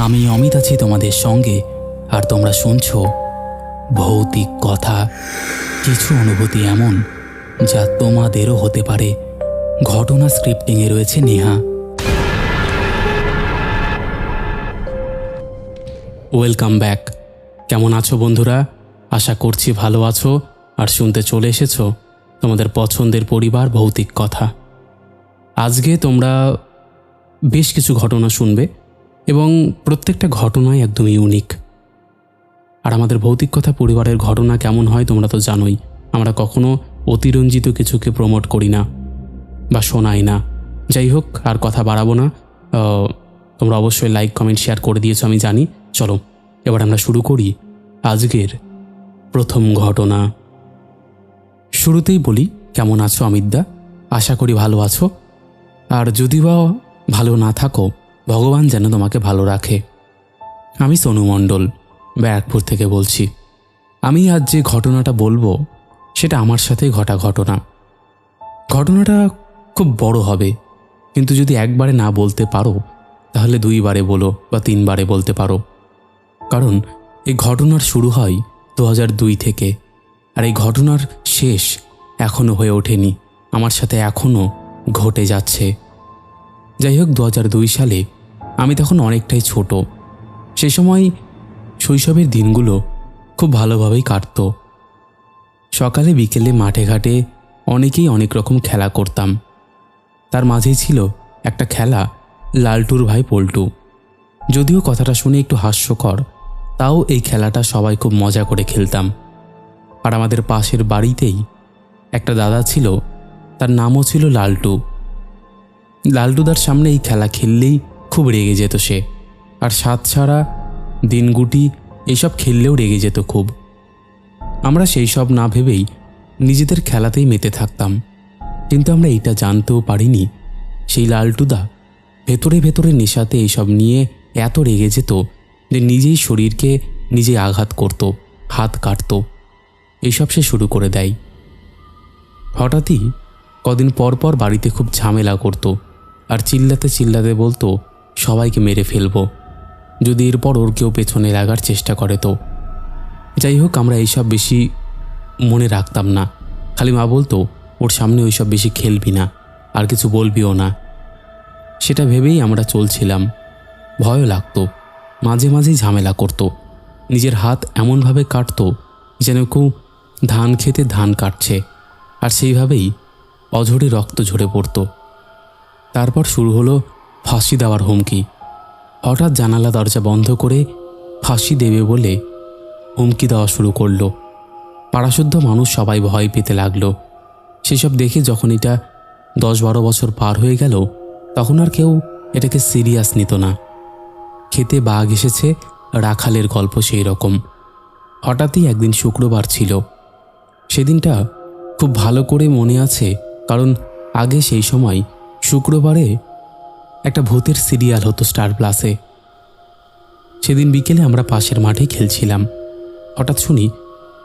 আমি অমিত আছি তোমাদের সঙ্গে, আর তোমরা শুনছো ভৌতিক কথা। কিছু অনুভূতি এমন যা তোমাদেরও হতে পারে। ঘটনা স্ক্রিপ্টিংয়ে রয়েছে নেহা। Welcome back. কেমন আছো বন্ধুরা? আশা করছি ভালো আছো আর শুনতে চলে এসেছো তোমাদের পছন্দের পরিবার ভৌতিক কথা। আজকে তোমরা বেশ কিছু ঘটনা শুনবে এবং প্রত্যেকটা ঘটনাই একদম ইউনিক। আর আমাদের ভৌতিক কথা পরিবারের ঘটনা কেমন হয় তোমরা তো জানোই, আমরা কখনো অতিরঞ্জিত কিছুকে প্রমোট করি না বা শোনাই না। যাই হোক, আর কথা বাড়াবো না। তোমরা অবশ্যই লাইক কমেন্ট শেয়ার করে দিয়েছো আমি জানি। চলো এবার আমরা শুরু করি আজকের প্রথম ঘটনা। শুরুতেই বলি, কেমন আছো অমিতদা? আশা করি ভালো আছো। আর যদি বা ভালো না থাকো, ভগবান যেন তোমাকে ভালো রাখে। আমি সোনু মণ্ডল, ব্যারাকপুর থেকে বলছি। আমি আজ যে ঘটনাটা বলবো সেটা আমার সাথে ঘটা ঘটনা। ঘটনাটা খুব বড় হবে, কিন্তু যদি একবারে না বলতে পারো তাহলে 2 বারে বলো বা 3 বারে বলতে পারো। কারণ এই ঘটনার শুরু হয় 2002 থেকে, আর এই ঘটনার শেষ এখনও হয়ে ওঠেনি, আমার সাথে এখনও ঘটে যাচ্ছে। যাই হোক, 2002 সালে আমি তখন অনেকটাই ছোট। সেই সময় শৈশবের দিনগুলো খুব ভালোভাবেই কাটত। সকালে বিকেলে মাঠে ঘাটে অনেকেই অনেক রকম খেলা করতাম। তার মাঝেই ছিল একটা খেলা, লালটুর ভাই পল্টু। যদিও কথাটা শুনে একটু হাস্যকর, তাও এই খেলাটা সবাই খুব মজা করে খেলতাম। আর আমাদের পাশের বাড়িতেই একটা দাদা ছিল, তার নামও ছিল লালটু। লালটুদার সামনে এই খেলা খেললেই খুব রেগে যেত সে, আর সাত ছাড়া দিনগুটি এইসব খেললেও রেগে যেত খুব। আমরা সেই সব না ভেবেই নিজেদের খেলাতেই মেতে থাকতাম, কিন্তু আমরা এটা জানতেও পারিনি সেই লালটুদা ভেতরে ভেতরে নেশাতে এইসব নিয়ে এত রেগে যেত যে নিজেই শরীরকে নিজে আঘাত করত, হাত কাটত। এইসব সে শুরু করে দেয়। হঠাৎই কদিন পর পর বাড়িতে খুব ঝামেলা করত, আর চিল্লাতে চিল্লাতে বলতো সবাইকে মেরে ফেলবো যদি এরপর ওর কেউ পেছনে লাগার চেষ্টা করে তো। যাই হোক, আমরা এইসব বেশি মনে রাখতাম না। খালি মা বলতো ওর সামনে ওইসব বেশি খেলবি না, আর কিছু বলবিও না। সেটা ভেবেই আমরা চলছিলাম। ভয়ও লাগতো, মাঝে মাঝেই ঝামেলা করত। নিজের হাত এমনভাবে কাটত যেন কেউ ধান খেতে ধান কাটছে, আর সেইভাবেই অঝরে রক্ত ঝরে পড়ত। তারপর শুরু হলো ফাঁসি দেওয়ার হুমকি। হঠাৎ জানালা দরজা বন্ধ করে ফাঁসি দেবে বলে হুমকি দেওয়া শুরু করলো। পাড়াশুদ্ধ মানুষ সবাই ভয় পেতে লাগলো। সেসব দেখে যখন এটা 10-12 বছর পার হয়ে গেল, তখন আর কেউ এটাকে সিরিয়াস নিত না। খেতে বাঘ এসেছে, রাখালের গল্প সেই রকম। হঠাৎই একদিন শুক্রবার ছিল। সেদিনটা খুব ভালো করে মনে আছে, কারণ আগে সেই সময় শুক্রবারে একটা ভূতের সিরিয়াল হতো স্টার প্লাসে। সেদিন বিকেলে আমরা পাশের মাঠে খেলছিলাম। হঠাৎ শুনি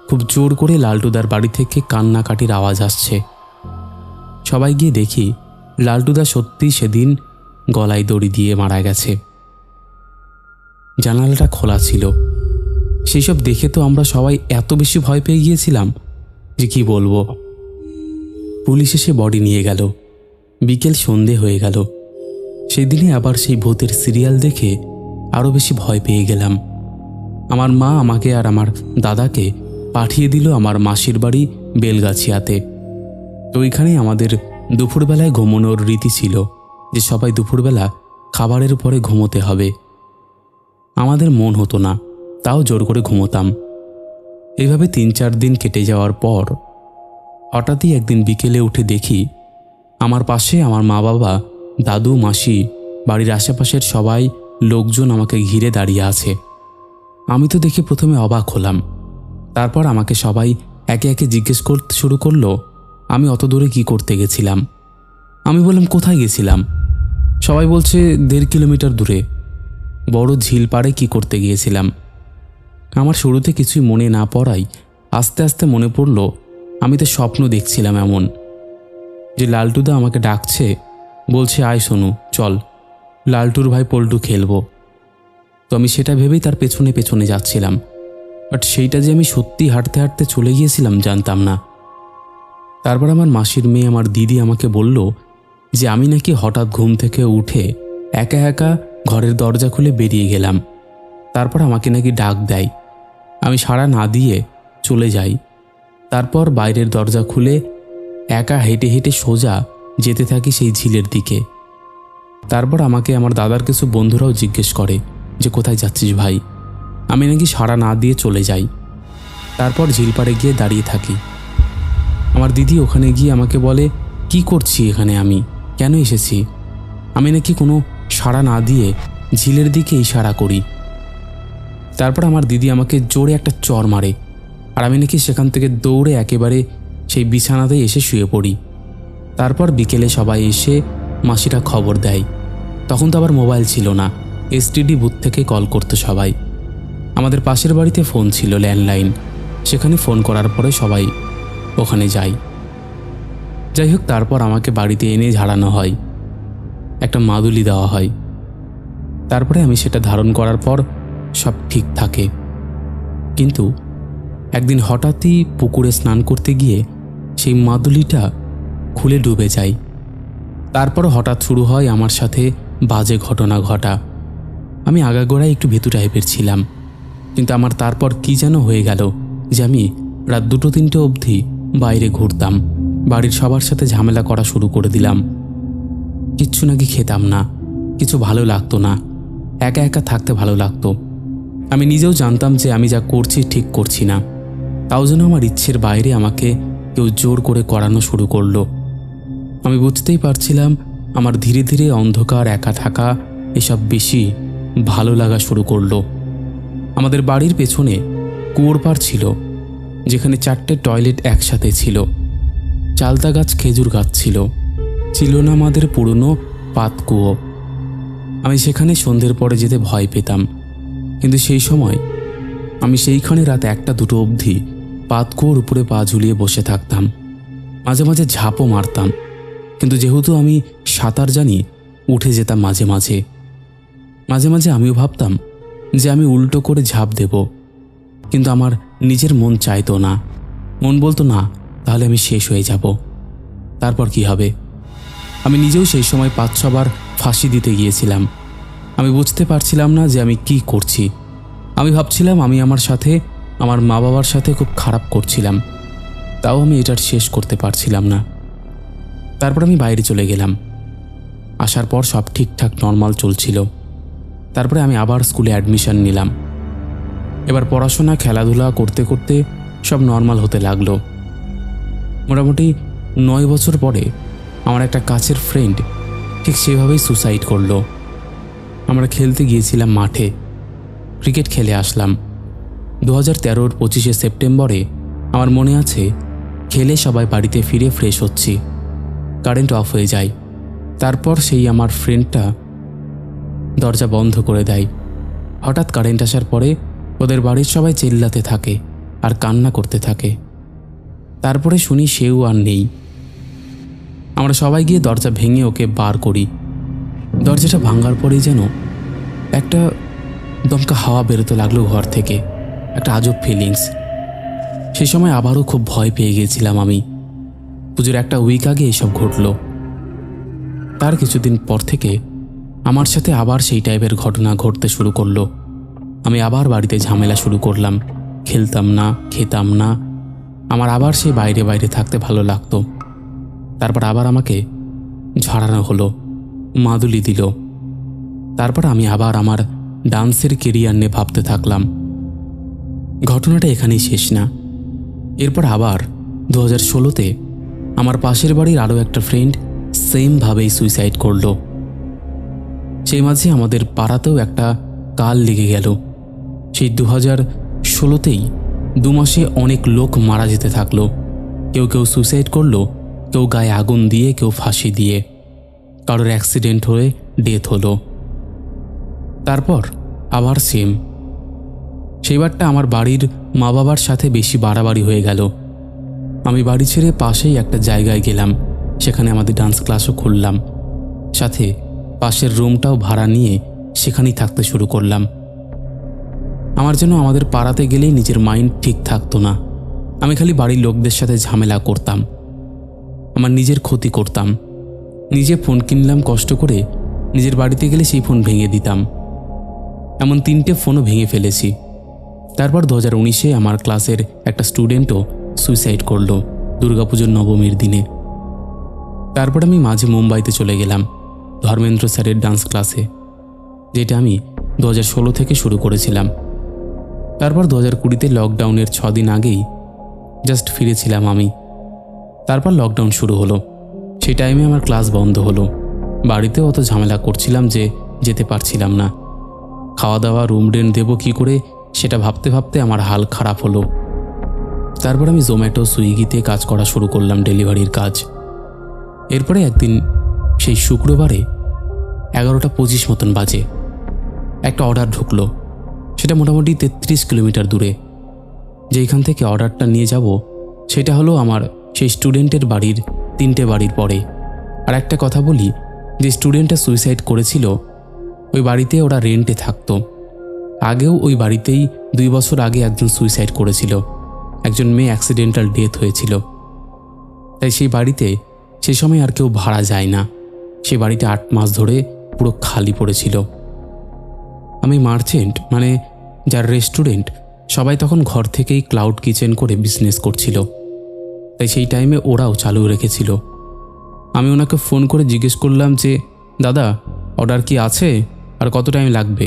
খুব জোর করে লালটুদার বাড়ি থেকে কান্নাকাটির আওয়াজ আসছে। সবাই গিয়ে দেখি লালটুদা সত্যি সেদিন গলায় দড়ি দিয়ে মারা গেছে। জানালাটা খোলা ছিল। সেই সব দেখে তো আমরা সবাই এত বেশি ভয় পেয়ে গিয়েছিলাম যে কি বলবো। পুলিশ এসে বডি নিয়ে গেল। বিকেল সন্ধে হয়ে গেল। সেই দিনে আবার সেই ভূতের সিরিয়াল দেখে আরও বেশি ভয় পেয়ে গেলাম। আমার মা আমাকে আর আমার দাদাকে পাঠিয়ে দিল আমার মাসির বাড়ি বেলগাছিয়াতে। তো ওইখানেই আমাদের দুপুরবেলায় ঘুমানোর রীতি ছিল যে সবাই দুপুরবেলা খাবারের পরে ঘুমোতে হবে। আমাদের মন হতো না, তাও জোর করে ঘুমোতাম। এইভাবে 3-4 দিন কেটে যাওয়ার পর হঠাৎই একদিন বিকেলে উঠে দেখি আমার পাশে আমার মা বাবা, দাদু, মাসি, বাড়ির আশেপাশের সবাই লোকজন আমাকে ঘিরে দাঁড়িয়ে আছে। আমি তো দেখে প্রথমে অবাক হলাম। তারপর আমাকে সবাই একে একে জিজ্ঞেস করতে শুরু করলো আমি অত দূরে কি করতে গেছিলাম। আমি বললাম কোথায় গেছিলাম? সবাই বলছে 1.5 কিলোমিটার দূরে বড় ঝিল পাড়ে কি করতে গিয়েছিলাম। আমার শুরুতে কিছুই মনে না পড়াই আস্তে আস্তে মনে পড়ল আমি তো স্বপ্ন দেখছিলাম এমন, যে লালটুদা আমাকে ডাকছে, বলছে আয় সোনু চল, লালটুর ভাই পল্টু খেলবো। তো আমি সেটা ভেবেই তার পেছনে পেছনে যাচ্ছিলাম। বাট সেইটা যে আমি সত্যি হাঁটতে হাঁটতে চলে গিয়েছিলাম জানতাম না। তারপর আমার মাসির মেয়ে আমার দিদি আমাকে বলল যে আমি নাকি হঠাৎ ঘুম থেকে উঠে একা একা ঘরের দরজা খুলে বেরিয়ে গেলাম। তারপর আমাকে নাকি ডাক দেয়, আমি সাড়া না দিয়ে চলে যাই। তারপর বাইরের দরজা খুলে একা হেঁটে হেঁটে সোজা যেতে থাকি সেই ঝিলের দিকে। তারপর আমাকে আমার দাদার কিছু বন্ধুরাও জিজ্ঞেস করে যে কোথায় যাচ্ছিস ভাই। আমি নাকি সাড়া না দিয়ে চলে যাই। তারপর ঝিলপাড়ে গিয়ে দাঁড়িয়ে থাকি। আমার দিদি ওখানে গিয়ে আমাকে বলে, কি করছি এখানে, আমি কেন এসেছি। আমি নাকি কোনো সাড়া না দিয়ে ঝিলের দিকে ইশারা করি। তারপর আমার দিদি আমাকে জোরে একটা চর মারে, আর আমি নাকি সেখান থেকে দৌড়ে একেবারে সেই বিছানাতেই এসে শুয়ে পড়ি। তারপর বিকেলে সবাই এসে মাসিরা খবর দেয়। তখন তো আবার মোবাইল ছিল না, এসটিডি বুথ থেকে কল করতো সবাই। আমাদের পাশের বাড়িতে ফোন ছিল, ল্যান্ডলাইন, সেখানে ফোন করার পরে সবাই ওখানে যায়। যাই হোক, তারপর আমাকে বাড়িতে এনে ঝাড়ানো হয়, একটা মাদুলি দেওয়া হয়। তারপরে আমি সেটা ধারণ করার পর সব ঠিক থাকে। কিন্তু একদিন হঠাৎই পুকুরে স্নান করতে গিয়ে সেই মাদুলিটা খুলে ডুবে যায়। তারপর হঠাৎ শুরু হয় আমার সাথে বাজে ঘটনা ঘটা। আমি আগাগোড়ায় একটু ভীতু টাইপের ছিলাম, কিন্তু আমার তারপর কি যেন হয়ে গেল যে আমি রাত 2-3টে অবধি বাইরে ঘুরতাম, বাড়ির সবার সাথে ঝামেলা করা শুরু করে দিলাম। কিচ্ছু নাকি খেতাম না, কিছু ভালো লাগতো না, একা একা থাকতে ভালো লাগতো। আমি নিজেও জানতাম যে আমি যা করছি ঠিক করছি না, তাও যেন আমার ইচ্ছের বাইরে আমাকে কেউ জোর করে করানো শুরু করলো। আমি বুঝতেই পারছিলাম আমার ধীরে ধীরে অন্ধকার, একা থাকা এসব বেশি ভালো লাগা শুরু করলো। আমাদের বাড়ির পেছনে কুয়োর পাড় ছিল, যেখানে 4টে টয়লেট একসাথে ছিল। চালতা গাছ, খেজুর গাছ ছিল, ছিল না আমাদের পুরনো পাতকুয়ো। আমি সেখানে সন্ধ্যের পরে যেতে ভয় পেতাম, কিন্তু সেই সময় আমি সেইখানে রাত 1টা-2টো অবধি পাতকুয়োর উপরে পা ঝুলিয়ে বসে থাকতাম। মাঝে মাঝে ঝাঁপও মারতাম, কিন্তু যেহেতু আমি সাঁতার জানি, উঠে যেতাম মাঝে মাঝে। মাঝে মাঝে আমিও ভাবতাম যে আমি উল্টো করে ঝাঁপ দেব, কিন্তু আমার নিজের মন চাইতো না। মন বলতো না, তাহলে আমি শেষ হয়ে যাব, তারপর কি হবে। আমি নিজেও সেই সময় 5-6 বার ফাঁসি দিতে গিয়েছিলাম। আমি বুঝতে পারছিলাম না যে আমি কি করছি। আমি ভাবছিলাম আমি আমার সাথে, আমার মা বাবার সাথে খুব খারাপ করছিলাম, তাও আমি এটার শেষ করতে পারছিলাম না। তারপর আমি বাইরে চলে গেলাম। আসার পর সব ঠিকঠাক নর্মাল চলছিল। তারপরে আমি আবার স্কুলে অ্যাডমিশন নিলাম। এবার পড়াশোনা, খেলাধুলা করতে করতে সব নর্মাল হতে লাগলো। মোটামুটি 9 বছর পরে আমার একটা কাছের ফ্রেন্ড ঠিক সেভাবেই সুসাইড করলো। আমরা খেলতে গিয়েছিলাম মাঠে, ক্রিকেট খেলে আসলাম। 2013-র 25শে সেপ্টেম্বরে আমার মনে আছে, খেলে সবাই বাড়িতে ফিরে ফ্রেশ হচ্ছি, কারেন্ট অফ হয়ে যায়। তারপর সেই আমার ফ্রেন্ডটা দরজা বন্ধ করে দেয়। হঠাৎ কারেন্ট আসার পরে ওদের বাড়ির সবাই চিল্লাতে থাকে আর কান্না করতে থাকে। তারপরে শুনি সেও আর নেই। আমরা সবাই গিয়ে দরজা ভেঙে ওকে বার করি। দরজাটা ভাঙার পরেই যেন একটা দমকা হাওয়া বেরোতে লাগলো ঘর থেকে, একটা আজব ফিলিংস। সেই সময় আবারও খুব ভয় পেয়ে গিয়েছিলাম আমি। পুজোর একটা উইক আগে এসব ঘটল। তার কিছুদিন পর থেকে আমার সাথে আবার সেই টাইপের ঘটনা ঘটতে শুরু করলো। আমি আবার বাড়িতে ঝামেলা শুরু করলাম, খেলতাম না, খেতাম না। আমার আবার সেই বাইরে বাইরে থাকতে ভালো লাগতো। তারপর আবার আমাকে ঝাড়ানো হলো, মাদুলি দিল। তারপর আমি আবার আমার ডান্সের কেরিয়ার নিয়ে ভাবতে থাকলাম। ঘটনাটা এখানেই শেষ না। এরপর আবার 2016-তে আমার পাশের বাড়ির আরও একটা ফ্রেন্ড সেমভাবেই সুইসাইড করলো। সেই মাঝে আমাদের পাড়াতেও একটা কাল লেগে গেল। সেই 2016-তেই 2 মাসে অনেক লোক মারা যেতে থাকলো। কেউ কেউ সুইসাইড করলো, কেউ গায়ে আগুন দিয়ে, কেউ ফাঁসি দিয়ে, কারোর অ্যাক্সিডেন্ট হয়ে ডেথ হলো। তারপর আবার সেম। সেইবারটা আমার বাড়ির মা বাবার সাথে বেশি বাড়াবাড়ি হয়ে গেল। আমি বাড়ি ছেড়ে পাশেই একটা জায়গায় গেলাম, সেখানে আমাদের ডান্স ক্লাসও খুললাম। সাথে পাশের রুমটাও ভাড়া নিয়ে সেখানেই থাকতে শুরু করলাম। আমার যেন আমাদের পাড়াতে গেলেই নিজের মাইন্ড ঠিক থাকতো না। আমি খালি বাড়ির লোকদের সাথে ঝামেলা করতাম, আমার নিজের ক্ষতি করতাম। নিজে ফোন কিনলাম কষ্ট করে, নিজের বাড়িতে গেলে সেই ফোন ভেঙে দিতাম। এমন 3টে ফোনও ভেঙে ফেলেছি। তারপর 2019-এ আমার ক্লাসের একটা স্টুডেন্টও সুইসাইড করলো দুর্গাপুজোর নবমীর দিনে। তারপর আমি মাঝে মুম্বাইতে চলে গেলাম ধর্মেন্দ্র স্যারের ডান্স ক্লাসে, যেটা আমি 2016 থেকে শুরু করেছিলাম। তারপর 2020-তে লকডাউনের 6 দিন আগেই জাস্ট ফিরেছিলাম আমি। তারপর লকডাউন শুরু হলো। সেই টাইমে আমার ক্লাস বন্ধ হলো। বাড়িতে অত ঝামেলা করছিলাম যে যেতে পারছিলাম না। খাওয়া দাওয়া, রুম রেন্ট দেবো কী করে সেটা ভাবতে ভাবতে আমার হাল খারাপ হলো। তারপর আমি জোম্যাটো, সুইগিতে কাজ করা শুরু করলাম, ডেলিভারির কাজ। এরপরে একদিন সেই শুক্রবারে 11:25 মতন বাজে একটা অর্ডার ঢুকলো। সেটা মোটামুটি 33 কিলোমিটার দূরে। যেইখান থেকে অর্ডারটা নিয়ে যাব সেটা হলো আমার সেই স্টুডেন্টের বাড়ির 3টে বাড়ির পরে। আর একটা কথা বলি, যে স্টুডেন্টটা সুইসাইড করেছিল ওই বাড়িতে ওরা রেন্টে থাকতো। আগেও ওই বাড়িতেই 2 বছর আগে একজন সুইসাইড করেছিল, একজন মেয়ে অ্যাক্সিডেন্টাল ডেথ হয়েছিল। তাই সেই বাড়িতে সে সময় আর কেউ ভাড়া যায় না। সে বাড়িতে 8 মাস ধরে পুরো খালি পড়েছিল। আমি মার্চেন্ট, মানে যার রেস্টুরেন্ট, সবাই তখন ঘর থেকেই ক্লাউড কিচেন করে বিজনেস করছিল। তাই সেই টাইমে ওরাও চালু রেখেছিল। আমি ওনাকে ফোন করে জিজ্ঞেস করলাম যে, দাদা অর্ডার কি আছে আর কত টাইম লাগবে?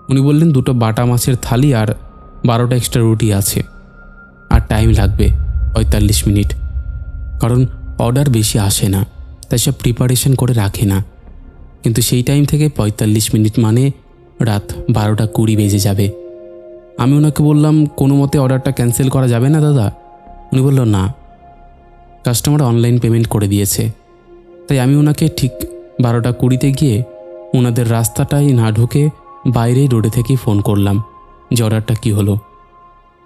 উনি বললেন 2টো বাটা মাছের থালি আর 12টা এক্সট্রা রুটি আছে, আর টাইম লাগবে 45 মিনিট। কারণ অর্ডার বেশি আসে না, তাই সব প্রিপারেশন করে রাখে না। কিন্তু সেই টাইম থেকে 45 মিনিট মানে রাত 12:20 বেজে যাবে। আমি ওনাকে বললাম, কোনো মতে অর্ডারটা ক্যান্সেল করা যাবে না দাদা? উনি বলল, না, কাস্টমার অনলাইন পেমেন্ট করে দিয়েছে। তাই আমি ওনাকে ঠিক 12:20-তে গিয়ে ওনাদের রাস্তাটাই না ঢুকে বাইরেই রোডে থেকেই ফোন করলাম যে অর্ডারটা কী হলো।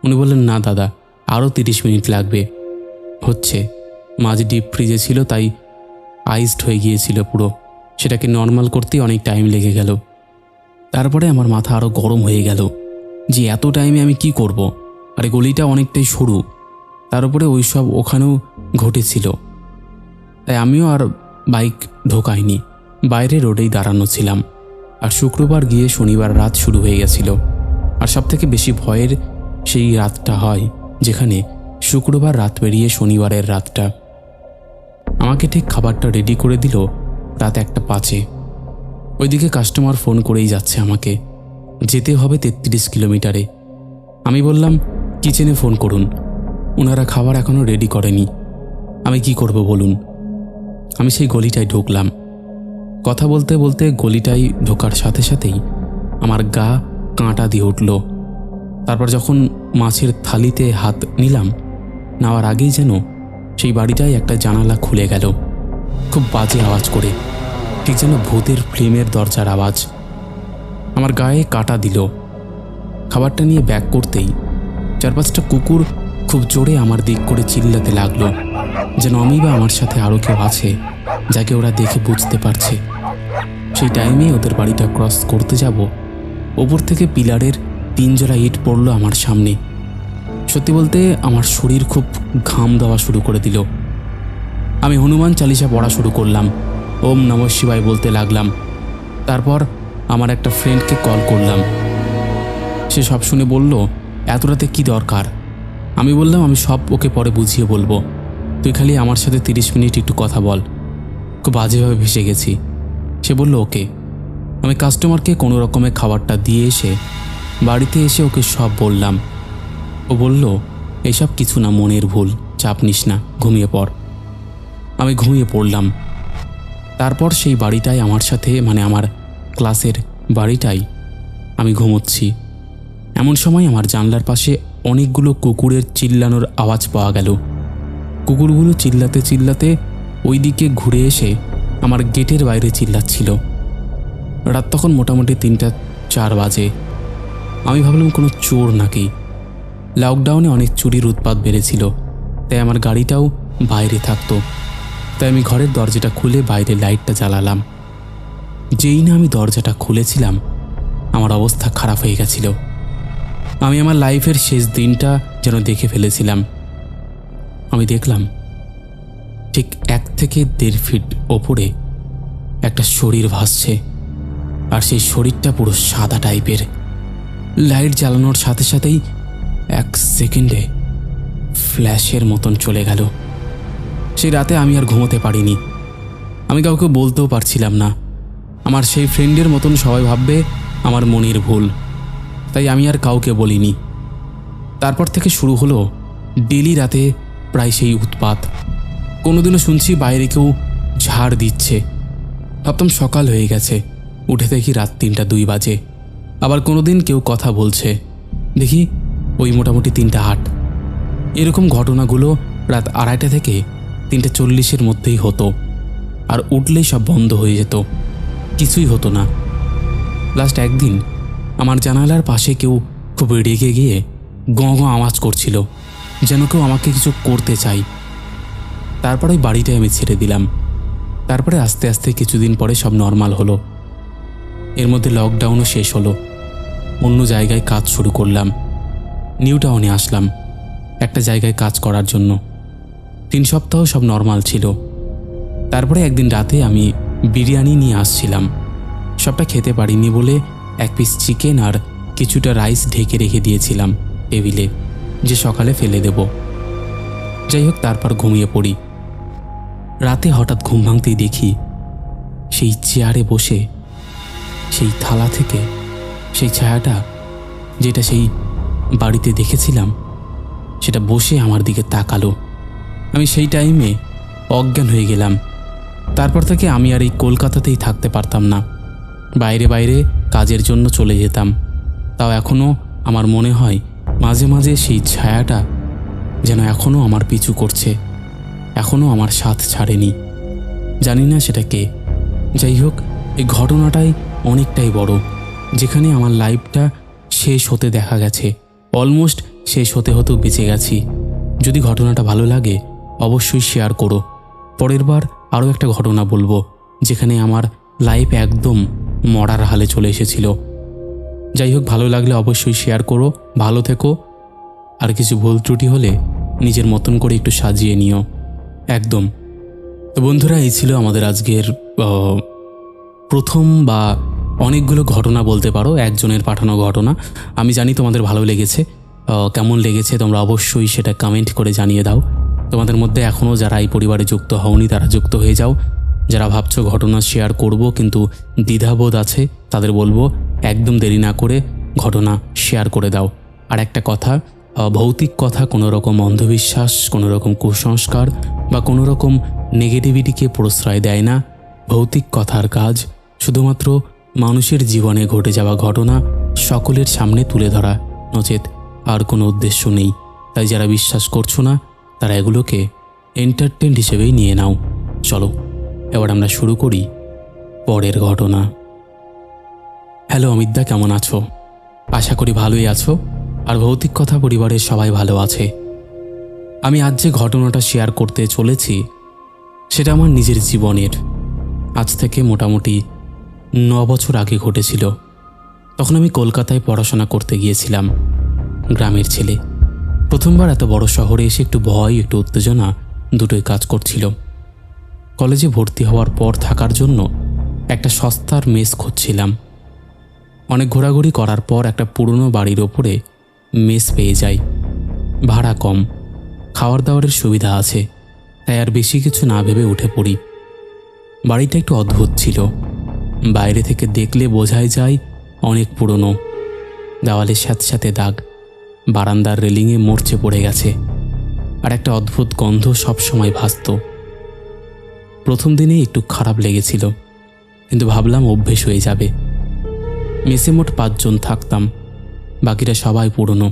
উনি বললেন, না দাদা, আরও 30 মিনিট লাগবে। হচ্ছে, মাছ ডিপ ফ্রিজে ছিল তাই আইসড হয়ে গিয়েছিল পুরো, সেটাকে নর্মাল করতেই অনেক টাইম লেগে গেল। তারপরে আমার মাথা আরও গরম হয়ে গেল যে এত টাইমে আমি কি করব, আর গলিটা অনেকটাই সরু, তার উপরে ওই সব ওখানেও ঘটেছিল। তাই আমিও আর বাইক ঢোকাইনি, বাইরে রোডেই দাঁড়ানো ছিলাম। আর শুক্রবার গিয়ে শনিবার রাত শুরু হয়ে গেছিল। আর সবথেকে বেশি ভয়ের সেই রাতটা হয় যেখানে শুক্রবার রাত পেরিয়ে শনিবারের রাতটা। আমাকে ঠিক খাবারটা রেডি করে দিল রাত 1:05। ওইদিকে কাস্টমার ফোন করেই যাচ্ছে আমাকে, যেতে হবে 33 কিলোমিটারে। আমি বললাম, কিচেনে ফোন করুন, ওনারা খাবার এখনও রেডি করেনি। আমি কি করব বলুন? আমি সেই গলিটায় ঢুকলাম। কথা বলতে বলতে গলিটায় ঢোকার সাথে সাথেই আমার গা কাঁটা দিয়ে উঠল। তারপর যখন মাছের থালিতে হাত নিলাম, নেওয়ার আগেই যেন সেই বাড়িটায় একটা জানালা খুলে গেল, খুব বাজে আওয়াজ করে, ঠিক যেন ভূতের ফিল্মের দরজার আওয়াজ। আমার গায়ে কাঁটা দিল। খাবারটা নিয়ে ব্যাক করতেই 4-5টা কুকুর খুব জোরে আমার দিক করে চিল্লাতে লাগলো, যেন আমি বা আমার সাথে আরও কেউ আছে যাকে ওরা দেখে বুঝতে পারছে। সেই টাইমে ওদের বাড়িটা ক্রস করতে যাব, ওপর থেকে পিলারের 3 জোড়া ইট পড়লো আমার সামনে। সত্যি বলতে আমার শরীর খুব ঘাম দেওয়া শুরু করে দিল। আমি হনুমান চালিসা পড়া শুরু করলাম, ওম নমঃ শিবায় বলতে লাগলাম। তারপর আমার একটা ফ্রেন্ডকে কল করলাম। সে সব শুনে বলল, এত রাতে কী দরকার? আমি বললাম, আমি সব ওকে পরে বুঝিয়ে বলবো, তুই খালি আমার সাথে 30 মিনিট একটু কথা বল, খুব বাজেভাবে ভেসে গেছি। সে বলল, ওকে। আমি কাস্টমারকে কোনো রকমে খাবারটা দিয়ে এসে বাড়িতে এসে ওকে সব বললাম। ও বলল, এসব কিছু না, মনের ভুল, চাপ নিস না, ঘুমিয়ে পড়। আমি ঘুমিয়ে পড়লাম। তারপর সেই বাড়িটাই আমার সাথে, মানে আমার ক্লাসের বাড়িটাই আমি ঘুমোচ্ছি। এমন সময় আমার জানলার পাশে অনেকগুলো কুকুরের চিল্লানোর আওয়াজ পাওয়া গেল। কুকুরগুলো চিল্লাতে চিল্লাতে ওই দিকে ঘুরে এসে আমার গেটের বাইরে চিল্লাচ্ছিল। রাত তখন মোটামুটি 3টা 4 বাজে। আমি ভাবলাম কোনো চোর নাকি। লকডাউনে অনেক চুরির উৎপাত বেড়েছিল, তাই আমার গাড়িটাও বাইরে থাকতো। তাই আমি ঘরের দরজাটা খুলে বাইরে লাইটটা জ্বালালাম। যেই না আমি দরজাটা খুলেছিলাম, আমার অবস্থা খারাপ হয়ে গেছিল। আমি আমার লাইফের শেষ দিনটা যেন দেখে ফেলেছিলাম। আমি দেখলাম ঠিক 1 থেকে 1.5 ফিট ওপরে একটা শরীর ভাসছে, আর সেই শরীরটা পুরো সাদা টাইপের। লাইট জ্বালানোর সাথে সাথেই 1 সেকেন্ডে ফ্ল্যাশের মতন চলে গেল। সেই রাতে আমি আর ঘুমোতে পারিনি। আমি কাউকে বলতেও পারছিলাম না। আমার সেই ফ্রেন্ডের মতন সবাই ভাববে আমার মনের ভুল, তাই আমি আর কাউকে বলিনি। তারপর থেকে শুরু হলো ডেলি রাতে প্রায় সেই উৎপাত। কোনোদিনও শুনছি বাইরে কেউ ঝাড় দিচ্ছে, ভাবতাম সকাল হয়ে গেছে, উঠে দেখি রাত 3টা 2 বাজে। আবার কোনোদিন কেউ কথা বলছে, দেখি ওই মোটামুটি 3টা 8। এরকম ঘটনাগুলো রাত 2:30 থেকে 3:40-এর মধ্যেই হতো, আর উঠলেই সব বন্ধ হয়ে যেত, কিছুই হতো না। লাস্ট একদিন আমার জানালার পাশে কেউ খুব রেগে গিয়ে গঁ গঁ আওয়াজ করছিল, যেন কেউ আমাকে কিছু করতে চাই। তারপর ওই বাড়িটাই আমি ছেড়ে দিলাম। তারপরে আস্তে আস্তে কিছুদিন পরে সব নর্মাল হলো। এর মধ্যে লকডাউনও শেষ হলো। অন্য জায়গায় কাজ শুরু করলাম। নিউ টাউনে আসলাম একটা জায়গায় কাজ করার জন্য। 3 সপ্তাহ সব নর্মাল ছিল। তারপরে একদিন রাতে আমি বিরিয়ানি নিয়ে আসছিলাম। সবটা খেতে পারিনি বলে 1 পিস চিকেন আর কিছুটা রাইস ঢেকে রেখে দিয়েছিলাম টেবিলে, যে সকালে ফেলে দেব। যাই হোক, তারপর ঘুমিয়ে পড়ি। রাতে হঠাৎ ঘুম ভাঙতেই দেখি সেই চেয়ারে বসে সেই থালা থেকে সেই ছায়াটা, যেটা সেই বাড়িতে দেখেছিলাম, সেটা বসে আমার দিকে তাকালো। আমি সেই টাইমে অজ্ঞান হয়ে গেলাম। তারপর থেকে আমি আর এই কলকাতাতেই থাকতে পারতাম না। বাইরে বাইরে কাজের জন্য চলে যেতাম। তাও এখনও আমার মনে হয় মাঝে মাঝে সেই ছায়াটা যেন এখনও আমার পিছু করছে, এখনও আমার সাথ ছাড়েনি। জানি না সেটা কে। যাই হোক, এই ঘটনাটাই অনেকটাই বড়, যেখানে আমার লাইফটা শেষ হতে দেখা গেছে। অলমোস্ট শেষ হতে হতেও বেঁচে গেছি। যদি ঘটনাটা ভালো লাগে অবশ্যই শেয়ার করো। পরের বার আরও একটা ঘটনা বলবো, যেখানে আমার লাইফ একদম মরার হালে চলে এসেছিল। যাই হোক, ভালো লাগলে অবশ্যই শেয়ার করো। ভালো থেকো। আর কিছু ভুল ত্রুটি হলে নিজের মতন করে একটু সাজিয়ে নিও। একদম। তো বন্ধুরা, এই ছিল আমাদের আজকের প্রথম বা অনেকগুলো ঘটনা বলতে পারো, একজনের পাঠানো ঘটনা। আমি জানি তোমাদের ভালো লেগেছে। কেমন লেগেছে তোমরা অবশ্যই সেটা কমেন্ট করে জানিয়ে দাও। তোমাদের মধ্যে এখনও যারা এই পরিবারে যুক্ত হওনি তারা যুক্ত হয়ে যাও। যারা ভাবছো ঘটনা শেয়ার করব কিন্তু দ্বিধাবোধ আছে, তাদের বলবো একদম দেরি না করে ঘটনা শেয়ার করে দাও। আর একটা কথা, ভৌতিক কথা কোনো রকম অন্ধবিশ্বাস, কোনো রকম কুসংস্কার বা কোনো রকম নেগেটিভিটিকে প্রশ্রয় দেয় না। ভৌতিক কথার কাজ শুধুমাত্র মানুষের জীবনে ঘটে যাওয়া ঘটনা সকলের সামনে তুলে ধরা, নচেত আর কোনো উদ্দেশ্য নেই। তাই যারা বিশ্বাস করছো না তারা এগুলোকে এন্টারটেইন হিসেবেই নিয়ে নাও। চলো এবার আমরা শুরু করি পরের ঘটনা। হ্যালো অমিতদা, কেমন আছো? আশা করি ভালোই আছো। আর ভৌতিক কথা পরিবারের সবাই ভালো আছে। আমি আজ যে ঘটনাটা শেয়ার করতে চলেছি সেটা আমার নিজের জীবনের। আজ থেকে মোটামুটি 9 বছর আগে ঘটেছিল। তখন আমি কলকাতায় পড়াশোনা করতে গিয়েছিলাম। গ্রামের ছেলে, প্রথমবার এত বড় শহরে এসে একটু ভয় একটু উত্তেজনা দুটোই কাজ করছিল। কলেজে ভর্তি হওয়ার পর থাকার জন্য একটা সস্তার মেস খুঁজছিলাম। অনেক ঘোরাঘুরি করার পর একটা পুরনো বাড়ির ওপরে মেস পেয়ে যাই। ভাড়া কম, খাওয়ার দাওয়ারের সুবিধা আছে, তাই আর বেশি কিছু না ভেবে উঠে পড়ি। বাড়িটা একটু অদ্ভুত ছিল। বাইরে থেকে দেখলে বোঝাই যায় অনেক পুরনো। দেওয়ালের সাথে সাথে দাগ, বারান্দার রেলিংয়ে মরচে পড়ে গেছে, আর একটা অদ্ভুত গন্ধ সবসময় ভাসত। প্রথম দিনে একটু খারাপ লেগেছিল, কিন্তু ভাবলাম অভ্যেস হয়ে যাবে। মেসে মোট 5 জন থাকতাম, বাকিরা সবাই পুরনো,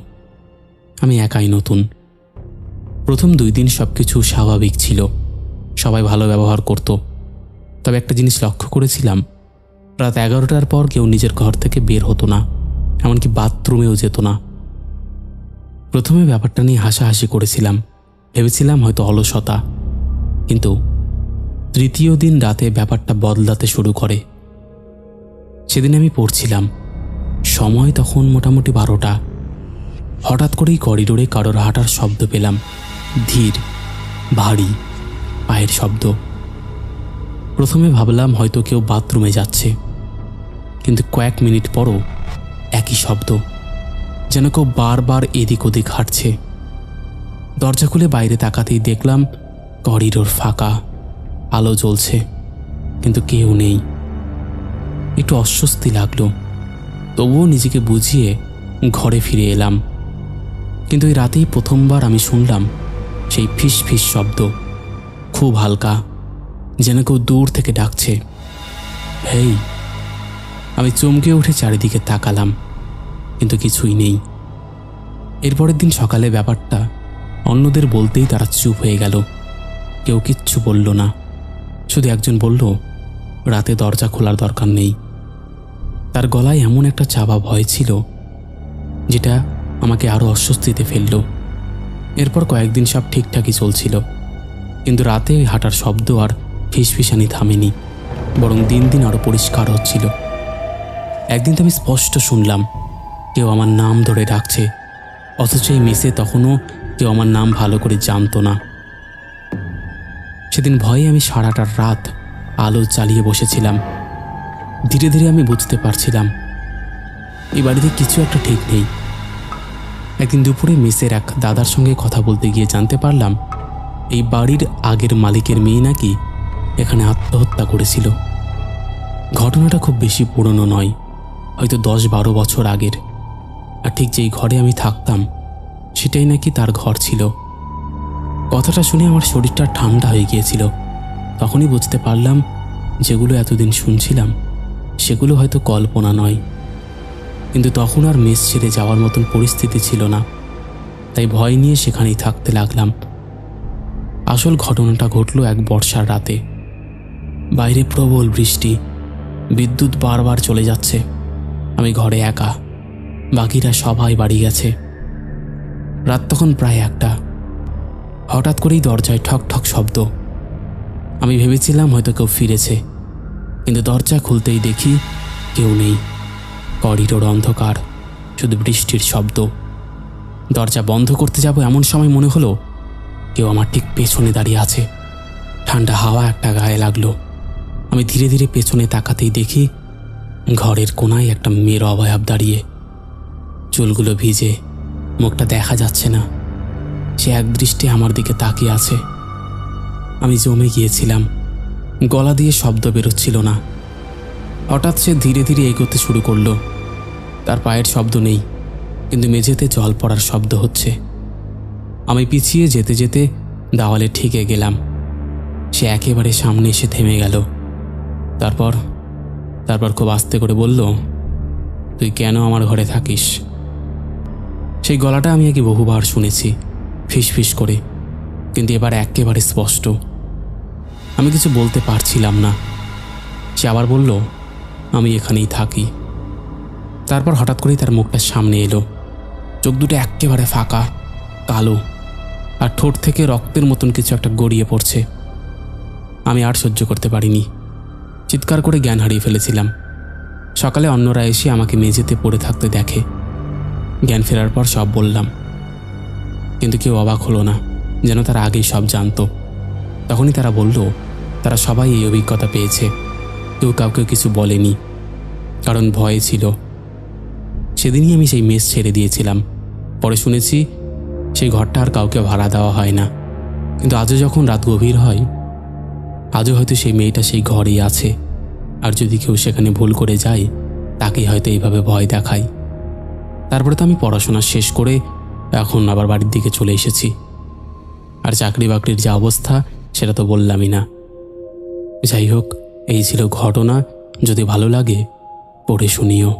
আমি একাই নতুন। প্রথম 2 দিন সব কিছু স্বাভাবিক ছিল, সবাই ভালো ব্যবহার করত। তবে একটা জিনিস লক্ষ্য করেছিলাম, রাত 11টার পর কেউ নিজের ঘর থেকে বের হতো না, এমনকি বাথরুমেও যেত না। প্রথমে ব্যাপারটা নিয়ে হাসাহাসি করেছিলাম, ভেবেছিলাম হয়তো অলসতা। কিন্তু তৃতীয় দিন রাতে ব্যাপারটা বদলাতে শুরু করে। সেদিন আমি পড়ছিলাম, সময় তখন মোটামুটি 12টা। হঠাৎ করেই করিডোরে কারোর হাঁটার শব্দ পেলাম, ধীর, ভারী পায়ের শব্দ। প্রথমে ভাবলাম হয়তো কেউ বাথরুমে যাচ্ছে, কিন্তু কয়েক মিনিট পরও একই শব্দ, যেন কেউ বারবার এদিক ওদিক হাঁটছে। দরজা খুলে বাইরে তাকাতেই দেখলাম করিডোর ফাঁকা, আলো জ্বলছে, কিন্তু কেউ নেই। একটু অস্বস্তি লাগলো, তবুও নিজেকে বুঝিয়ে ঘরে ফিরে এলাম। কিন্তু এই রাতেই প্রথমবার আমি শুনলাম সেই ফিস ফিস শব্দ, খুব হালকা, যেন কেউ দূর থেকে ডাকছে, হেই। আমি চমকে উঠে চারিদিকে তাকালাম, কিন্তু কিছুই নেই। এরপরের দিন সকালে ব্যাপারটা অন্যদের বলতেই তারা চুপ হয়ে গেল, কেউ কিচ্ছু বলল না। শুধু একজন বলল, রাতে দরজা খোলার দরকার নেই। তার গলায় এমন একটা চাপা ভয় ছিল যেটা আমাকে আরও অস্বস্তিতে ফেলল। এরপর কয়েকদিন সব ঠিকঠাকই চলছিল, কিন্তু রাতে ওই হাঁটার শব্দ আর ফিসফিসানি থামেনি, বরং দিন দিন আরও পরিষ্কার হচ্ছিল। একদিন তো আমি স্পষ্ট শুনলাম কেউ আমার নাম ধরে ডাকছে, অথচ এই মেসে তখনও কেউ আমার নাম ভালো করে জানতো না। সেদিন ভয়ে আমি সারাটা রাত আলো চালিয়ে বসেছিলাম। ধীরে ধীরে আমি বুঝতে পারছিলাম এই বাড়িতে কিছু একটা ঠিক নেই। একদিন দুপুরে মেসের এক দাদার সঙ্গে কথা বলতে গিয়ে জানতে পারলাম এই বাড়ির আগের মালিকের মেয়ে নাকি এখানে আত্মহত্যা করেছিল। ঘটনাটা খুব বেশি পুরনো নয়, হয়তো 10-12 বছর আগের। আর ঠিক যেই ঘরে আমি থাকতাম সেটাই নাকি তার ঘর ছিল। কথাটা শুনে আমার শরীরটা ঠান্ডা হয়ে গিয়েছিল। তখনই বুঝতে পারলাম যেগুলো এতদিন শুনছিলাম সেগুলো হয়তো কল্পনা নয়। কিন্তু তখন আর মেস ছেড়ে যাওয়ার মতন পরিস্থিতি ছিল না, তাই ভয় নিয়ে সেখানেই থাকতে লাগলাম। আসল ঘটনাটা ঘটল এক বর্ষার রাতে। বাইরে প্রবল বৃষ্টি, বিদ্যুৎ বারবার চলে যাচ্ছে। আমি ঘরে একা, বাকিরা সবাই বাড়ি গেছে। রাত তখন প্রায় 1টা। হঠাৎ করেই দরজায় ঠক ঠক শব্দ। আমি ভেবেছিলাম হয়তো কেউ ফিরেছে, কিন্তু দরজা খুলতেই দেখি কেউ নেই। করিডোর অন্ধকার, শুধু বৃষ্টির শব্দ। দরজা বন্ধ করতে যাব এমন সময় মনে হলো কেউ আমার ঠিক পেছনে দাঁড়িয়ে আছে। ঠান্ডা হাওয়া একটা গায়ে লাগলো। আমি ধীরে ধীরে পেছনে তাকাতেই দেখি ঘরের কোনায় একটা মেয়ের অবয়ব দাঁড়িয়ে, চুলগুলো ভিজে, মুখটা দেখা যাচ্ছে না। সে একদৃষ্টে আমার দিকে তাকিয়ে আছে। আমি জমে গিয়েছিলাম, গলা দিয়ে শব্দ বেরোচ্ছিল না। হঠাৎ সে ধীরে ধীরে এগোতে শুরু করলো। তার পায়ের শব্দ নেই, কিন্তু মেঝেতে জল পড়ার শব্দ হচ্ছে। আমি পিছিয়ে যেতে যেতে দেওয়ালে ঠেকে গেলাম। সে একেবারে সামনে এসে থেমে গেল। তারপর খুব আস্তে করে বলল, তুই কেন আমার ঘরে থাকিস? সেই গলাটা আমি আগে বহুবার শুনেছি, ফিসফিস করে, কিন্তু এবার একেবারে স্পষ্ট। আমি কিছু বলতে পারছিলাম না। সে আবার বলল, আমি এখানেই থাকি। তারপর হঠাৎ করেই তার মুখটা সামনে এলো। চোখ দুটো একেবারে ফাঁকা, কালো, আর ঠোঁট থেকে রক্তের মতন কিছু একটা গড়িয়ে পড়ছে। আমি আর সহ্য করতে পারিনি, চিৎকার করে জ্ঞান হারিয়ে ফেলেছিলাম। সকালে অন্যরা এসে আমাকে মেঝেতে পড়ে থাকতে দেখে। জ্ঞান ফেরার পর সব বললাম, কিন্তু কেউ অবাক হলো না, যেন তারা আগেই সব জানতো। তখনই তারা বলল তারা সবাই এই অভিজ্ঞতা পেয়েছে, কেউ কাউকে কিছু বলেনি, কারণ ভয়ে ছিল। সেদিনই আমি সেই মেস ছেড়ে দিয়েছিলাম। পরে শুনেছি সেই ঘরটা আর কাউকে ভাড়া দেওয়া হয় না। কিন্তু আজও যখন রাত গভীর হয়, আজও হয়তো সেই মেয়েটা সেই ঘরেই আছে। আর যদি কেউ সেখানে ভুল করে যায়, তাকেই হয়তো এইভাবে ভয় দেখায়। তারপরে তো আমি পড়াশোনা শেষ করে এখন আবার বাড়ির দিকে চলে এসেছি। আর চাকরি বাকরির যা অবস্থা সেটা তো বললামই না। যাই হোক, এই ছিল ঘটনা। যদি ভালো লাগে পড়ে শুনিও।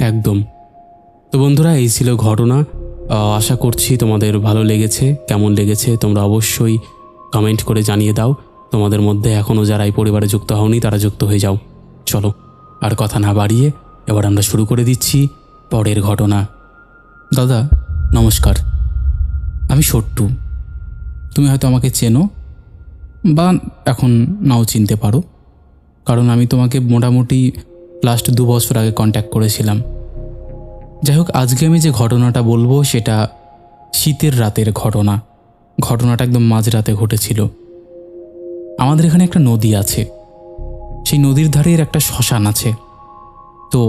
একদম। তো বন্ধুরা, এই ছিল ঘটনা। আশা করছি তোমাদের ভালো লেগেছে। কেমন লেগেছে তোমরা অবশ্যই কমেন্ট করে জানিয়ে দাও। তোমাদের মধ্যে এখনও যারা এই পরিবারে যুক্ত হওনি তারা যুক্ত হয়ে যাও। চলো আর কথা না বাড়িয়ে এবার আমরা শুরু করে দিচ্ছি পরের ঘটনা। দাদা নমস্কার, আমি সট্টু। তুমি হয়তো আমাকে চেনো বা এখন নাও চিনতে পারো, কারণ আমি তোমাকে মোটামুটি লাস্ট 2 বছর আগে কন্ট্যাক্ট করেছিলাম। যাই হোক, আজকে আমি যে ঘটনাটা বলবো সেটা শীতের রাতের ঘটনা। ঘটনাটা একদম মাঝরাতে ঘটেছিল। আমাদের এখানে একটা নদী আছে, সেই নদীর ধারের একটা শ্মশান আছে। তো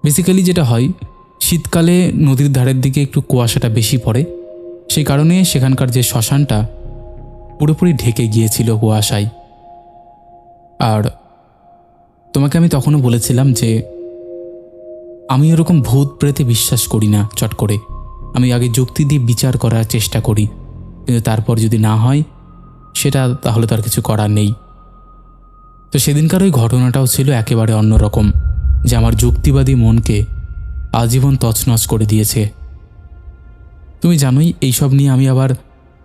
বেসিক্যালি যেটা হয়, শীতকালে নদীর ধারের দিকে একটু কুয়াশাটা বেশি পড়ে, সেই কারণে সেখানকার যে শ্মশানটা পুরোপুরি ঢেকে গিয়েছিল কুয়াশায়। আর তোমাকে আমি তখনও বলেছিলাম যে আমি এরকম ভূত প্রেতে বিশ্বাস করি না চট করে। আমি আগে যুক্তি দিয়ে বিচার করার চেষ্টা করি, কিন্তু তারপর যদি না হয় সেটা তাহলে তার কিছু করার নেই। তো সেদিনকার ওই ঘটনাটাও ছিল একেবারে অন্যরকম, যে আমার যুক্তিবাদী মনকে আজীবন তছনছ করে দিয়েছে। তুমি জানোই এইসব নিয়ে আমি আবার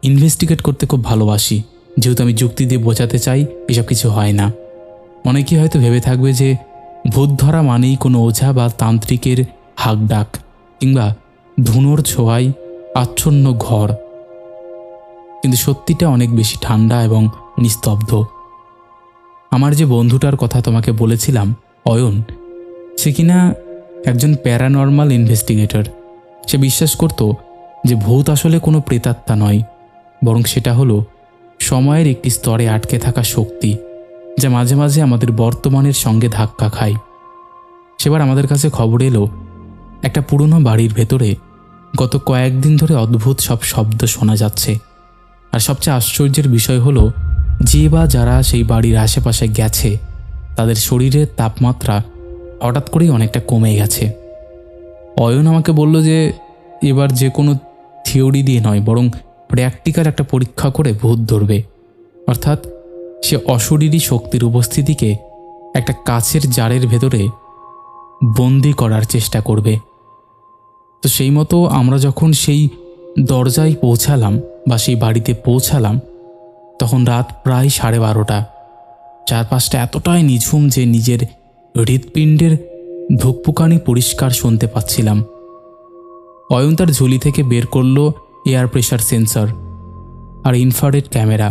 ইনভেস্টিগেট করতে খুব ভালোবাসি, যেহেতু আমি যুক্তি দিয়ে বোঝাতে চাই এসব কিছু হয় না। অনেকেই হয়তো ভেবে থাকবে যে ভূত ধরা মানেই কোনো ওঝা বা তান্ত্রিকের হাঁকডাক কিংবা ধুনোর ছোঁয়ায় আচ্ছন্ন ঘর, কিন্তু সত্যিটা অনেক বেশি ঠান্ডা এবং নিস্তব্ধ। আমার যে বন্ধুটার কথা তোমাকে বলেছিলাম, অয়ন, সে কিনা একজন প্যারানর্মাল ইনভেস্টিগেটর। সে বিশ্বাস করত যে ভূত আসলে কোনো প্রেতাত্মা নয়, বরং সেটা হলো সময়ের একটি স্তরে আটকে থাকা শক্তি, যা মাঝে মাঝে আমাদের বর্তমানের সঙ্গে ধাক্কা খায়। সেবার আমাদের কাছে খবর এলো একটা পুরনো বাড়ির ভেতরে গত কয়েকদিন ধরে অদ্ভুত সব শব্দ শোনা যাচ্ছে। আর সবচেয়ে আশ্চর্যের বিষয় হলো, যে বা যারা সেই বাড়ির আশেপাশে গেছে তাদের শরীরের তাপমাত্রা হঠাৎ করেই অনেকটা কমে গেছে। অয়ন আমাকে বলল যে এবার যে কোনো থিওরি দিয়ে নয়, বরং প্র্যাকটিক্যাল একটা পরীক্ষা করে ভূত ধরবে। অর্থাৎ সে অশরীরী শক্তির উপস্থিতিকে একটা কাচের জারের ভেতরে বন্দি করার চেষ্টা করবে। তো সেই মতো আমরা যখন সেই দরজায় পৌঁছালাম বা সেই বাড়িতে পৌঁছালাম, তখন রাত প্রায় 12:30। চারপাশটা এতটাই নিঝুম যে নিজের হৃৎপিণ্ডের ধুকপুকানি পরিষ্কার শুনতে পাচ্ছিলাম। অয়ন তার ঝুলি থেকে বের করলো এয়ার প্রেশার সেন্সর আর ইনফ্রারেড ক্যামেরা,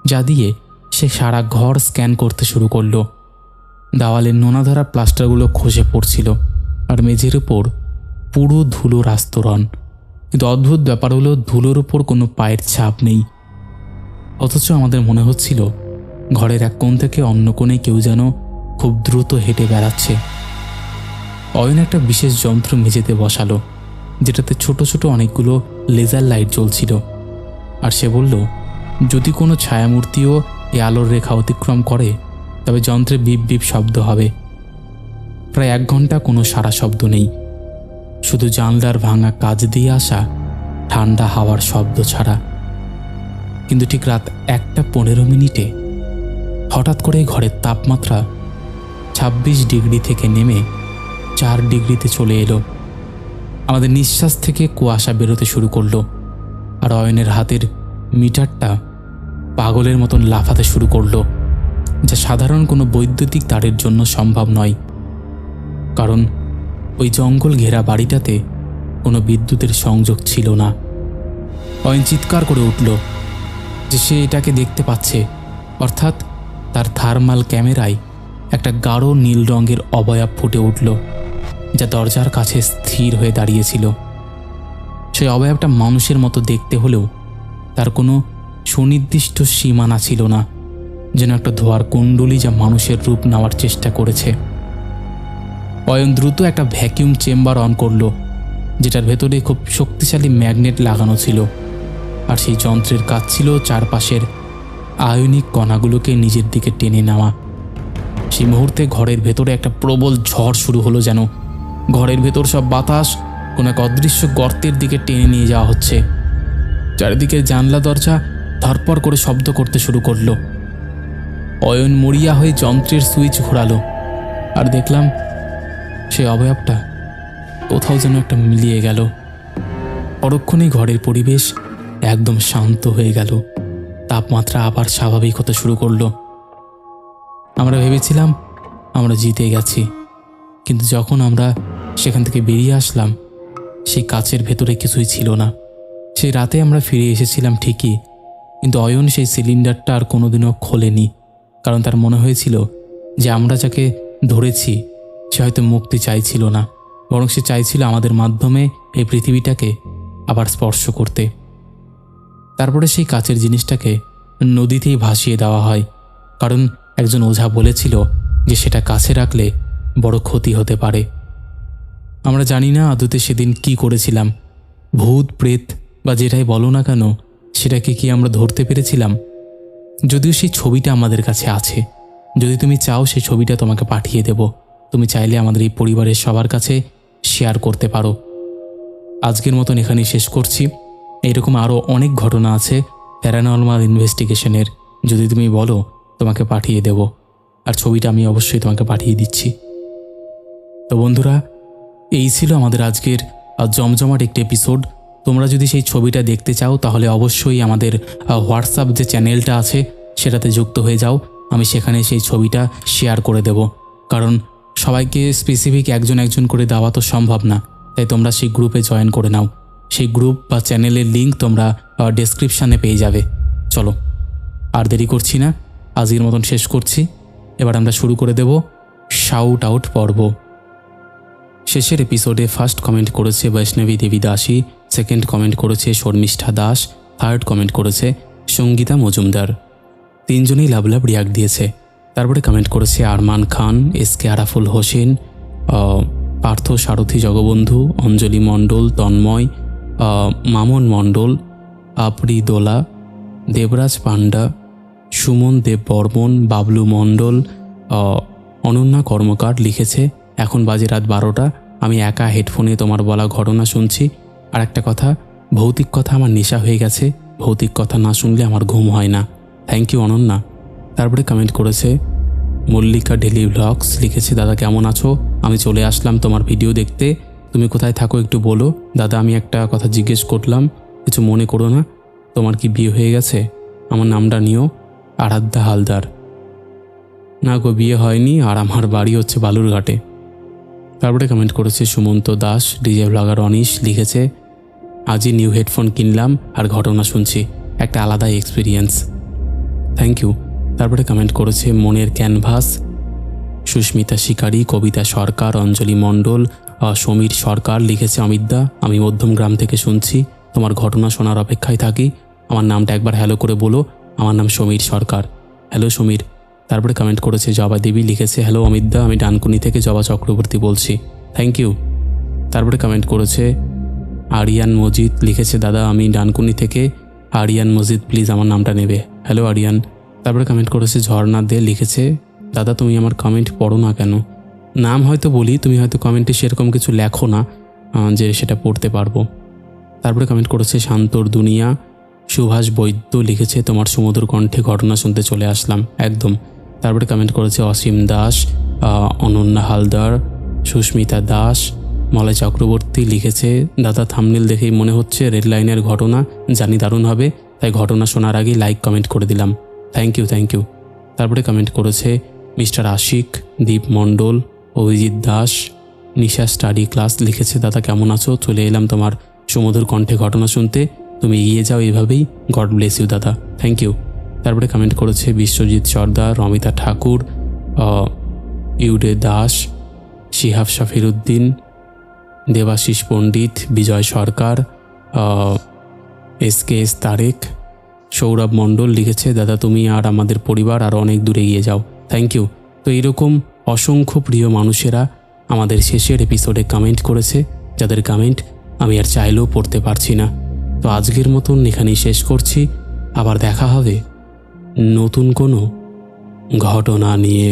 যা দিয়ে সে সারা ঘর স্ক্যান করতে শুরু করলো। দেওয়ালের নোনাধরা প্লাস্টারগুলো খসে পড়ছিল আর মেঝের উপর পুরো ধুলোর আস্তরণ। কিন্তু অদ্ভুত ব্যাপার হলো, ধুলোর উপর কোনো পায়ের ছাপ নেই, অথচ আমাদের মনে হচ্ছিল ঘরের এক কোণ থেকে অন্য কোণে কেউ যেন খুব দ্রুত হেঁটে বেড়াচ্ছে। অয়ন একটা বিশেষ যন্ত্র মেঝেতে বসালো, যেটাতে ছোট ছোট অনেকগুলো লেজার লাইট জ্বলছিল। আর সে বলল, যদি কোনো ছায়ামূর্তিও এই আলোর রেখা অতিক্রম করে তবে যন্ত্রে বিপ বিপ শব্দ হবে। প্রায় 1 ঘন্টা কোনো সারা শব্দ নেই, শুধু জানলার ভাঙা কাচ দিয়ে আসা ঠান্ডা হাওয়ার শব্দ ছাড়া। কিন্তু ঠিক রাত 1:15 হঠাৎ করে ঘরের তাপমাত্রা 26 ডিগ্রি থেকে নেমে 4 ডিগ্রিতে চলে এলো। আমাদের নিঃশ্বাস থেকে কুয়াশা বেরোতে শুরু করলো, আর অয়নের হাতের মিটারটা পাগলের মতন লাফাতে শুরু করলো, যা সাধারণ কোনো বৈদ্যুতিক তারের জন্য সম্ভব নয়, কারণ ওই জঙ্গল ঘেরা বাড়িটাতে কোনো বিদ্যুতের সংযোগ ছিল না। অয়ন চিৎকার করে উঠল যে সে এটাকে দেখতে পাচ্ছে, অর্থাৎ তার থার্মাল ক্যামেরায় একটা গাঢ় নীল রঙের অবয়ব ফুটে উঠল, যা দরজার কাছে স্থির হয়ে দাঁড়িয়েছিল। সেই অবয়বটা মানুষের মতো দেখতে হলেও তার কোনো সুনির্দিষ্ট সীমানা ছিল না, যেন একটা ধোয়ার কুণ্ডলী যা মানুষের রূপ নেওয়ার চেষ্টা করেছে। অয়ন দ্রুত একটা ভ্যাকিউম চেম্বার অন করলো, যেটার ভেতরে খুব শক্তিশালী ম্যাগনেট লাগানো ছিল, আর সেই যন্ত্রের কাজ ছিল চারপাশের আয়নিক কণাগুলোকে নিজের দিকে টেনে নেওয়া। সেই মুহূর্তে ঘরের ভেতরে একটা প্রবল ঝড় শুরু হলো, যেন ঘরের ভেতর সব বাতাস কোনো এক অদৃশ্য গর্তের দিকে টেনে নিয়ে যাওয়া হচ্ছে। চারিদিকের জানলা দরজা ধরপড় করে শব্দ করতে শুরু করলো। অয়ন মরিয়া হয়ে যন্ত্রের সুইচ ঘোরালো, আর দেখলাম সেই অবয়বটা কোথাও যেন একটা মিলিয়ে গেল। পরক্ষণেই ঘরের পরিবেশ একদম শান্ত হয়ে গেল, তাপমাত্রা আবার স্বাভাবিক হতে শুরু করলো। আমরা ভেবেছিলাম আমরা জিতে গেছি, কিন্তু যখন আমরা সেখান থেকে বেরিয়ে আসলাম, সেই কাচের ভেতরে কিছুই ছিল না। সেই রাতে আমরা ফিরে এসেছিলাম ঠিকই, কিন্তু অয়ন সেই সিলিন্ডারটা আর কোনোদিনও খোলেনি, কারণ তার মনে হয়েছিল যে আমরা যাকে ধরেছি সে হয়তো মুক্তি চাইছিল না, বরং সে চাইছিল আমাদের মাধ্যমে এই পৃথিবীটাকে আবার স্পর্শ করতে। তারপরে সেই কাচের জিনিসটাকে নদীতেই ভাসিয়ে দেওয়া হয়, কারণ একজন ওঝা বলেছিল যে সেটা কাছে রাখলে বড় ক্ষতি হতে পারে। আমরা জানি না আদতে সেদিন কি করেছিলাম, ভূত প্রেত বা যেটাই বলো না কেন, সেটাকে কি আমরা ধরতে পেরেছিলাম? যদিও সেই ছবিটা আমাদের কাছে আছে, যদি তুমি চাও সেই ছবিটা তোমাকে পাঠিয়ে দেব। তুমি চাইলে আমাদের এই পরিবারের সবার কাছে শেয়ার করতে পারো। আজকের মতন এখানেই শেষ করছি। এইরকম আরও অনেক ঘটনা আছে প্যারানর্মাল ইনভেস্টিগেশনের, যদি তুমি বলো তোমাকে পাঠিয়ে দেব, আর ছবিটা আমি অবশ্যই তোমাকে পাঠিয়ে দিচ্ছি। তো বন্ধুরা, এই ছিল আমাদের আজকের জমজমাট একটি এপিসোড। তোমরা যদি সেই ছবিটা দেখতে চাও তাহলে অবশ্যই আমাদের হোয়াটসঅ্যাপ যে চ্যানেলটা আছে সেটাতে যুক্ত হয়ে যাও। আমি সেখানে সেই ছবিটা শেয়ার করে দেব, কারণ সবাইকে স্পেসিফিক একজন একজন করে দেওয়া তো সম্ভব না, তাই তোমরা সেই গ্রুপে জয়েন করে নাও। সেই গ্রুপ বা চ্যানেলের লিঙ্ক তোমরা ডেসক্রিপশানে পেয়ে যাবে। চলো আর দেরি করছি না, আজকের মতন শেষ করছি। এবার আমরা শুরু করে দেব শাউট আউট পর্ব। শেষের এপিসোডে ফার্স্ট কমেন্ট করেছে বৈষ্ণবী দেবী দাসী, সেকেন্ড কমেন্ট করেছে শর্মিষ্ঠা দাস, থার্ড কমেন্ট করেছে সঙ্গীতা মজুমদার। তিনজনেই লাভ লাভ রিয়াক্ট দিয়েছে। তারপরে কমেন্ট করেছে আরমান খান, এসকে আরাফুল হোসেন, পার্থ সারথী জগবন্ধু, অঞ্জলি মণ্ডল, তন্ময়, মামন মণ্ডল, আপরি দোলা, দেবরাজ পান্ডা, সুমন দেব বর্মন, বাবলু মণ্ডল, অনন্যা কর্মকার লিখেছে এখন বাজে রাত 12টা, আমি একা হেডফোনে তোমার বলা ঘটনা শুনছি। আর একটা কথা, ভৌতিক কথা আমার নেশা হয়ে গেছে, ভৌতিক কথা না শুনলে আমার ঘুম হয় না। Thank you Ananya. তারপরে কমেন্ট করেছে মল্লিকা ডেলি ব্লগস, লিখেছে দাদা কেমন আছো, আমি চলে আসলাম তোমার ভিডিও দেখতে, তুমি কোথায় থাকো একটু বলো। দাদা আমি একটা কথা জিজ্ঞেস করলাম, কিছু মনে করো না, তোমার কি বিয়ে হয়ে গেছে? আমার নামটা নিও, আরাধ্যা হালদার। না গো, বিয়ে হয়নি, আর আমার বাড়ি হচ্ছে বালুরঘাটে। তারপরে কমেন্ট করেছে সুমন্ত দাস, ডিজে ব্লগার অনিশ, লিখেছে আজই নিউ হেডফোন কিনলাম আর ঘটনা শুনছি, একটা আলাদা এক্সপিরিয়েন্স। Thank you. তারপরে কমেন্ট করেছে মনের ক্যানভাস, সুস্মিতা শিকারী, কবিতা সরকার, অঞ্জলি মণ্ডল, সমীর সরকার, লিখেছে অমিতদা আমি মধ্যমগ্রাম থেকে শুনছি, তোমার ঘটনা শোনার অপেক্ষায় থাকি, আমার নামটা একবার হ্যালো করে বলো, আমার নাম সমীর সরকার। হ্যালো সমীর। তারপরে কমেন্ট করেছে জবা দেবী, লিখেছে হ্যালো অমিতদা, আমি ডানকুনি থেকে জবা চক্রবর্তী বলছি। Thank you. তারপরে কমেন্ট করেছে আরিয়ান মজিদ, লিখেছে দাদা আমি ডানকুনি থেকে, আরিয়ান মজিদ প্লিজ আমার নামটা নেবে। হ্যালো আরিয়ান। তারপরে কমেন্ট করেছে ঝর্ণা দে, লিখেছে দাদা তুমি আমার কমেন্ট পড়ো না কেন? নাম হয়তো বলি, তুমি হয়তো কমেন্টে সেরকম কিছু লেখো না যে সেটা পড়তে পারবো। তারপরে কমেন্ট করেছে শান্তর দুনিয়া, সুভাষ বৈদ্য, লিখেছে তোমার সুমধুর কণ্ঠে ঘটনা শুনতে চলে আসলাম একদম। তারপরে কমেন্ট করেছে অসীম দাস, অনন্যা হালদার, সুস্মিতা দাস, মলয় চক্রবর্তী, লিখেছে দাদা থাম্বনেল দেখেই মনে হচ্ছে রেড লাইনের ঘটনা, জানি দারুণ হবে, তাই ঘটনা শোনার আগে লাইক কমেন্ট করে দিলাম। Thank you thank you. তারপরে কমেন্ট করেছে mister Ashik, Dip Mondal, Abhijit Das, Nisha study class, লিখেছে দাদা কেমন আছো, চলে এলাম তোমার সুমধুর কণ্ঠে ঘটনা শুনতে, তুমি এগিয়ে যাও এভাবেই, গড ব্লেস ইউ দাদা। Thank you. তারপরে কমেন্ট করেছে বিশ্বজিৎ সর্দার, রমিতা ঠাকুর, ইউডে দাস, শিহাব শাফিরুদ্দিন, দেবাশিস পণ্ডিত, বিজয় সরকার, SKS তারেক, সৌরভ মণ্ডল, লিখেছে দাদা তুমি আর আমাদের পরিবার আর অনেক দূরে এগিয়ে যাও। Thank you. তো এরকম অসংখ্য প্রিয় মানুষেরা আমাদের শেষের এপিসোডে কমেন্ট করেছে, যাদের কমেন্ট আমি আর চাইলেও পড়তে পারছি না। তো আজকের মতন এখানেই শেষ করছি, আবার দেখা হবে নতুন কোনো ঘটনা নিয়ে।